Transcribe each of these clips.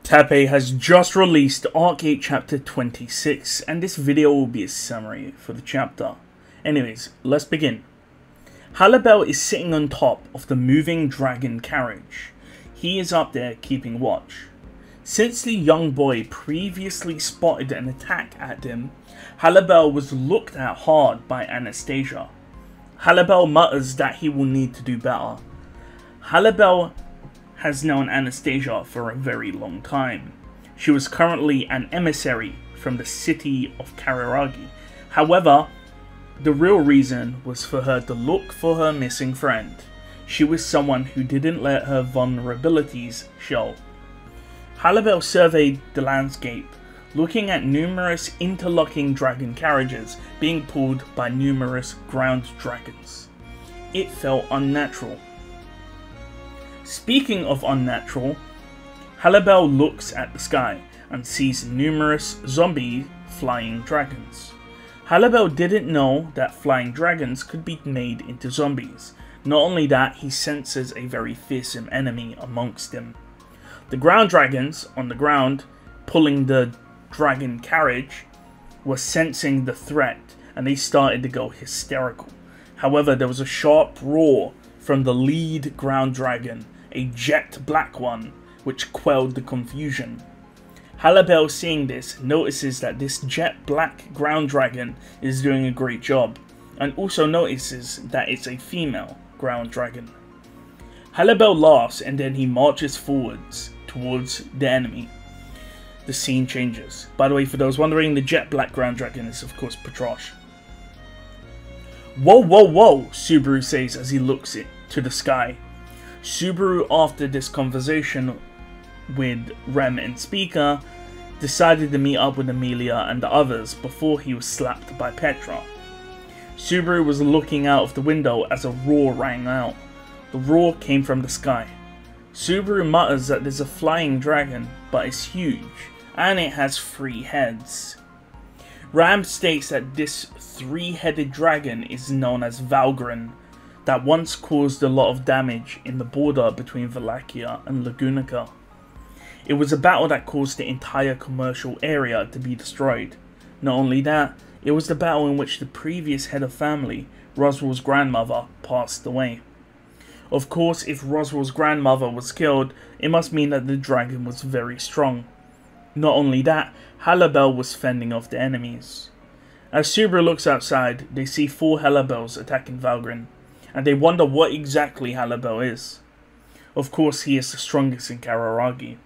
Tappei has just released Arc 8 Chapter 26, and this video will be a summary for the chapter. Anyways, let's begin. Halibel is sitting on top of the moving dragon carriage. He is up there keeping watch. Since the young boy previously spotted an attack at him, Halibel was looked at hard by Anastasia. Halibel mutters that he will need to do better. Halibel has known Anastasia for a very long time. She was currently an emissary from the city of Kararagi. However, the real reason was for her to look for her missing friend. She was someone who didn't let her vulnerabilities show. Halibel surveyed the landscape, looking at numerous interlocking dragon carriages being pulled by numerous ground dragons. It felt unnatural. Speaking of unnatural, Halibel looks at the sky and sees numerous zombie flying dragons. Halibel didn't know that flying dragons could be made into zombies. Not only that, he senses a very fearsome enemy amongst them. The ground dragons on the ground, pulling the dragon carriage, were sensing the threat and they started to go hysterical. However, there was a sharp roar from the lead ground dragon, a jet black one, which quelled the confusion. Halibel, seeing this, notices that this jet black ground dragon is doing a great job, and also notices that it's a female ground dragon. Halibel laughs and then he marches forwards towards the enemy. The scene changes. By the way, for those wondering, the jet black ground dragon is of course Petra. Whoa, whoa, whoa, Subaru says as he looks to the sky. Subaru, after this conversation with Rem and Speaker, decided to meet up with Emilia and the others before he was slapped by Petra. Subaru was looking out of the window as a roar rang out. The roar came from the sky. Subaru mutters that there's a flying dragon, but it's huge, and it has 3 heads. Ram states that this 3-headed dragon is known as Valgren, that once caused a lot of damage in the border between Wallachia and Lagunica. It was a battle that caused the entire commercial area to be destroyed. Not only that, it was the battle in which the previous head of family, Roswell's grandmother, passed away. Of course, if Roswell's grandmother was killed, it must mean that the dragon was very strong. Not only that, Halibel was fending off the enemies. As Subaru looks outside, they see 4 Halibels attacking Valgren, and they wonder what exactly Halibel is. Of course, he is the strongest in Kararagi.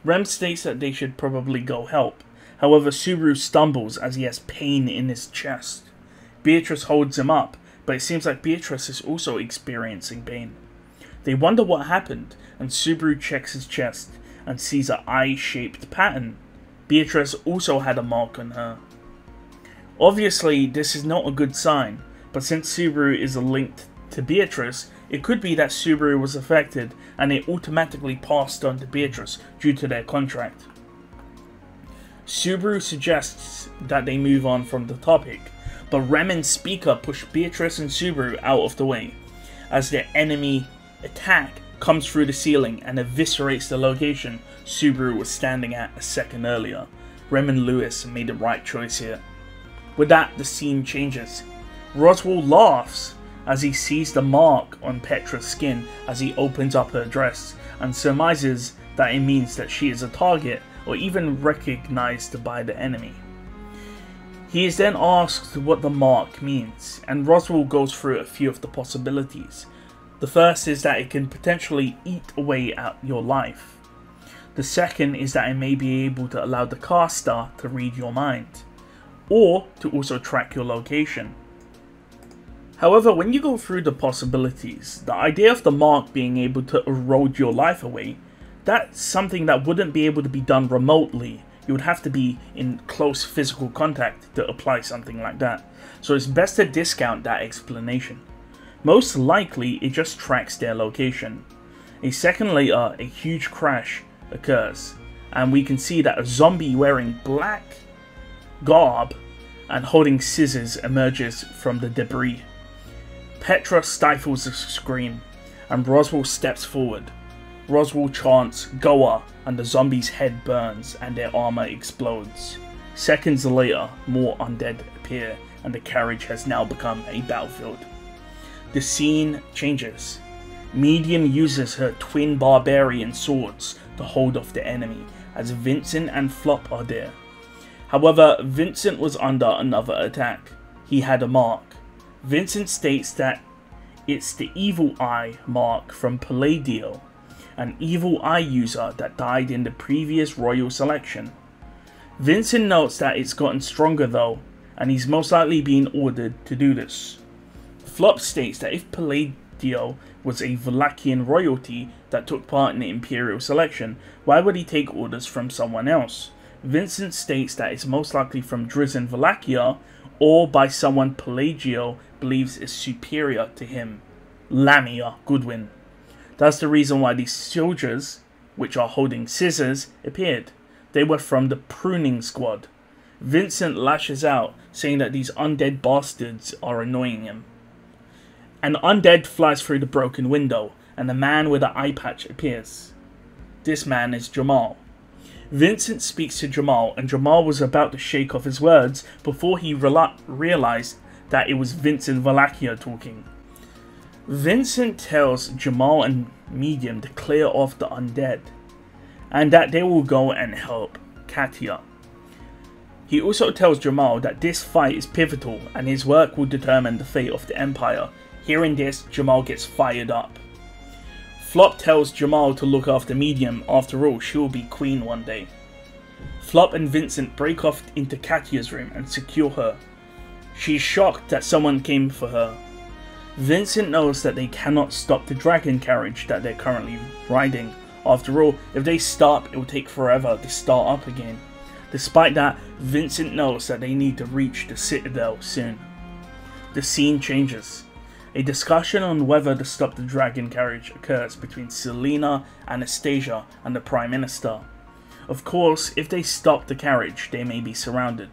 Rem states that they should probably go help. However, Subaru stumbles as he has pain in his chest. Beatrice holds him up, but it seems like Beatrice is also experiencing pain. They wonder what happened, and Subaru checks his chest and sees an eye-shaped pattern. Beatrice also had a mark on her. Obviously, this is not a good sign, but since Subaru is linked to Beatrice, it could be that Subaru was affected and it automatically passed on to Beatrice due to their contract. Subaru suggests that they move on from the topic, but Rem and Speaker push Beatrice and Subaru out of the way, as their enemy attack comes through the ceiling and eviscerates the location Subaru was standing at a second earlier. Rem and Lewis made the right choice here. With that, the scene changes. Roswell laughs as he sees the mark on Petra's skin as he opens up her dress, and surmises that it means that she is a target or even recognized by the enemy. He is then asked what the mark means, and Roswell goes through a few of the possibilities. The first is that it can potentially eat away at your life. The second is that it may be able to allow the caster to read your mind, or to also track your location. However, when you go through the possibilities, the idea of the mark being able to erode your life away, that's something that wouldn't be able to be done remotely. You would have to be in close physical contact to apply something like that. So it's best to discount that explanation. Most likely, it just tracks their location. A second later, a huge crash occurs, and we can see that a zombie wearing black garb and holding scissors emerges from the debris. Petra stifles a scream, and Roswell steps forward. Roswell chants "Goa" and the zombie's head burns and their armor explodes. Seconds later, more undead appear and the carriage has now become a battlefield. The scene changes. Medium uses her twin barbarian swords to hold off the enemy, as Vincent and Flop are there. However, Vincent was under another attack. He had a mark. Vincent states that it's the Evil Eye mark from Palladio, an Evil Eye user that died in the previous royal selection. Vincent notes that it's gotten stronger though, and he's most likely being ordered to do this. Flop states that if Palladio was a Valachian royalty that took part in the imperial selection, why would he take orders from someone else? Vincent states that it's most likely from Drizzen Wallachia, or by someone Palladio believes is superior to him, Lamia Goodwin. That's the reason why these soldiers, which are holding scissors, appeared. They were from the pruning squad. Vincent lashes out, saying that these undead bastards are annoying him. An undead flies through the broken window, and a man with an eye patch appears. This man is Jamal. Vincent speaks to Jamal, and Jamal was about to shake off his words before he realized that it was Vincent Wallachia talking. Vincent tells Jamal and Medium to clear off the undead, and that they will go and help Katia. He also tells Jamal that this fight is pivotal and his work will determine the fate of the Empire. Hearing this, Jamal gets fired up. Flop tells Jamal to look after Medium, after all she will be queen one day. Flop and Vincent break off into Katia's room and secure her. She's shocked that someone came for her. Vincent knows that they cannot stop the dragon carriage that they're currently riding. After all, if they stop, it will take forever to start up again. Despite that, Vincent knows that they need to reach the Citadel soon. The scene changes. A discussion on whether to stop the dragon carriage occurs between Selena, Anastasia, and the Prime Minister. Of course, if they stop the carriage, they may be surrounded.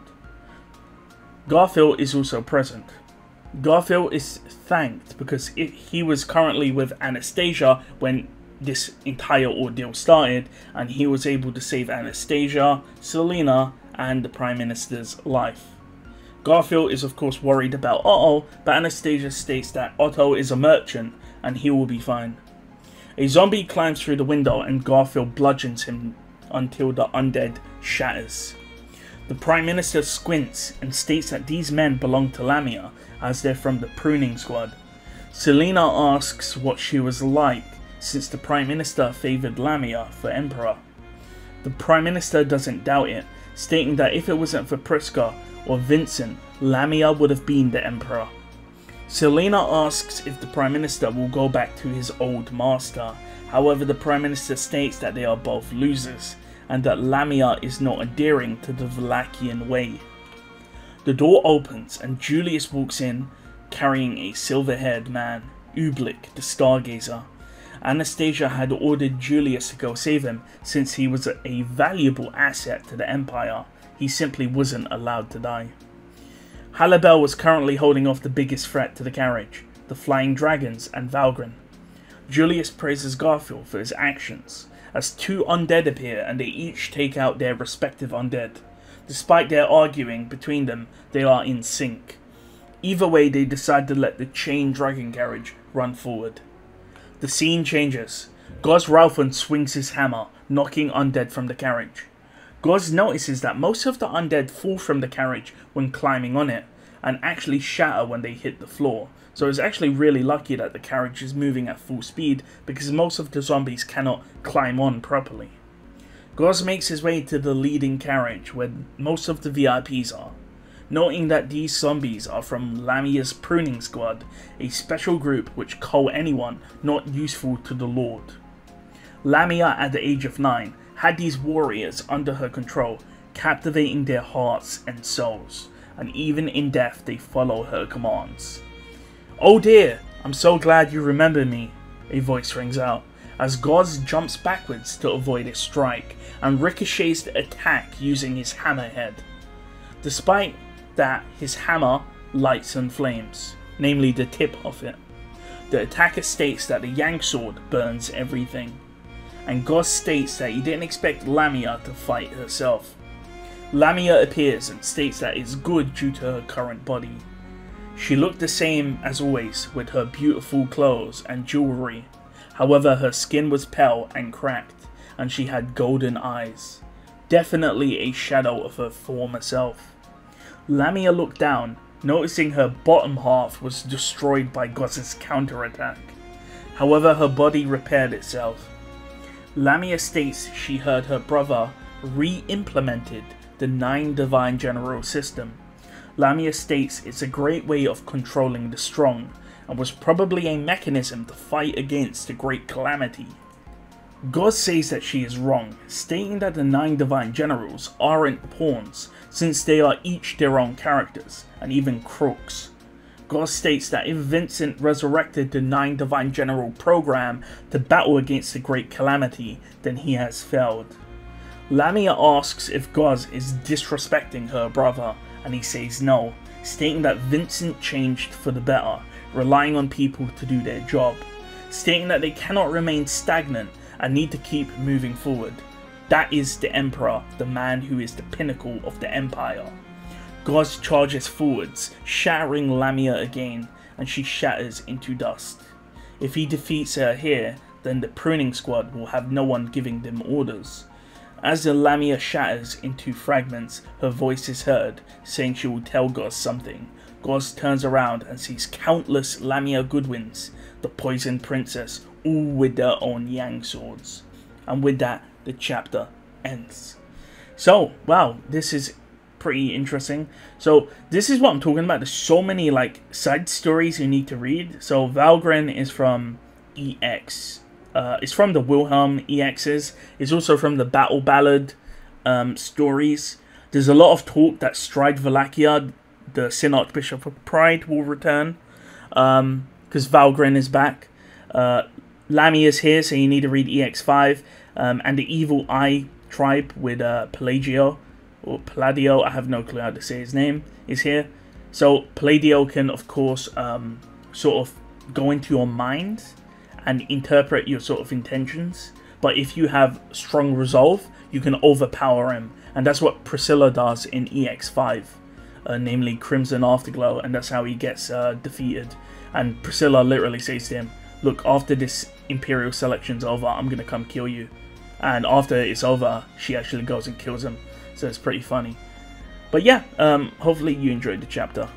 Garfiel is also present. Garfiel is thanked because he was currently with Anastasia when this entire ordeal started, and he was able to save Anastasia, Selena, and the Prime Minister's life. Garfiel is of course worried about Otto, but Anastasia states that Otto is a merchant and he will be fine. A zombie climbs through the window and Garfiel bludgeons him until the undead shatters. The Prime Minister squints and states that these men belong to Lamia, as they're from the pruning squad. Selena asks what she was like since the Prime Minister favoured Lamia for Emperor. The Prime Minister doesn't doubt it, stating that if it wasn't for Priska or Vincent, Lamia would have been the Emperor. Selena asks if the Prime Minister will go back to his old master. However, the Prime Minister states that they are both losers, and that Lamia is not adhering to the Valachian way. The door opens and Julius walks in, carrying a silver-haired man, Ublik the Stargazer. Anastasia had ordered Julius to go save him since he was a valuable asset to the Empire. He simply wasn't allowed to die. Halabel was currently holding off the biggest threat to the carriage, the Flying Dragons and Valgren. Julius praises Garfiel for his actions, as two undead appear and they each take out their respective undead. Despite their arguing between them, they are in sync. Either way, they decide to let the chain dragon carriage run forward. The scene changes. Goz Ralphon swings his hammer, knocking undead from the carriage. Goz notices that most of the undead fall from the carriage when climbing on it, and actually shatter when they hit the floor. So it's actually really lucky that the carriage is moving at full speed, because most of the zombies cannot climb on properly. Goz makes his way to the leading carriage, where most of the VIPs are. Noting that these zombies are from Lamia's pruning squad, a special group which cull anyone not useful to the Lord. Lamia, at the age of 9, had these warriors under her control, captivating their hearts and souls, and even in death they follow her commands. "Oh dear, I'm so glad you remember me," a voice rings out, as Goz jumps backwards to avoid a strike, and ricochets the attack using his hammerhead. Despite that, his hammer lights and flames, namely the tip of it. The attacker states that the Yang sword burns everything. and Goss states that he didn't expect Lamia to fight herself. Lamia appears and states that it's good due to her current body. She looked the same as always with her beautiful clothes and jewellery, however her skin was pale and cracked, and she had golden eyes. Definitely a shadow of her former self. Lamia looked down, noticing her bottom half was destroyed by Goss's counterattack. However, her body repaired itself. Lamia states she heard her brother re-implemented the 9 Divine General system. Lamia states it's a great way of controlling the strong, and was probably a mechanism to fight against the Great Calamity. Goss says that she is wrong, stating that the 9 Divine Generals aren't pawns, since they are each their own characters, and even crooks. Goss states that if Vincent resurrected the 9 Divine General program to battle against the Great Calamity, then he has failed. Lamia asks if Goss is disrespecting her brother, and he says no, stating that Vincent changed for the better, relying on people to do their job, stating that they cannot remain stagnant and need to keep moving forward. That is the Emperor, the man who is the pinnacle of the Empire. Goss charges forwards, shattering Lamia again, and she shatters into dust. If he defeats her here, then the pruning squad will have no one giving them orders. As the Lamia shatters into fragments, her voice is heard, saying she will tell Goss something. Goss turns around and sees countless Lamia Goodwins, the Poisoned Princess, all with their own Yang swords. And with that, the chapter ends. So, wow, this is pretty interesting. So, this is what I'm talking about. There's so many, like, side stories you need to read. So, Valgren is from EX. It's from the Wilhelm EXs. It's also from the Battle Ballad stories. There's a lot of talk that Stride Valakia, the Sin Archbishop of Pride, will return. Because Valgren is back. Lamia's here, so you need to read EX5. And the Evil Eye tribe with Pelagio, or Palladio, I have no clue how to say his name, is here. So Palladio can, of course, sort of go into your mind and interpret your sort of intentions. But if you have strong resolve, you can overpower him. And that's what Priscilla does in EX5, namely Crimson Afterglow, and that's how he gets defeated. And Priscilla literally says to him, look, after this Imperial selection's over, I'm going to come kill you. And after it's over, she actually goes and kills him. So it's pretty funny. But yeah, hopefully you enjoyed the chapter.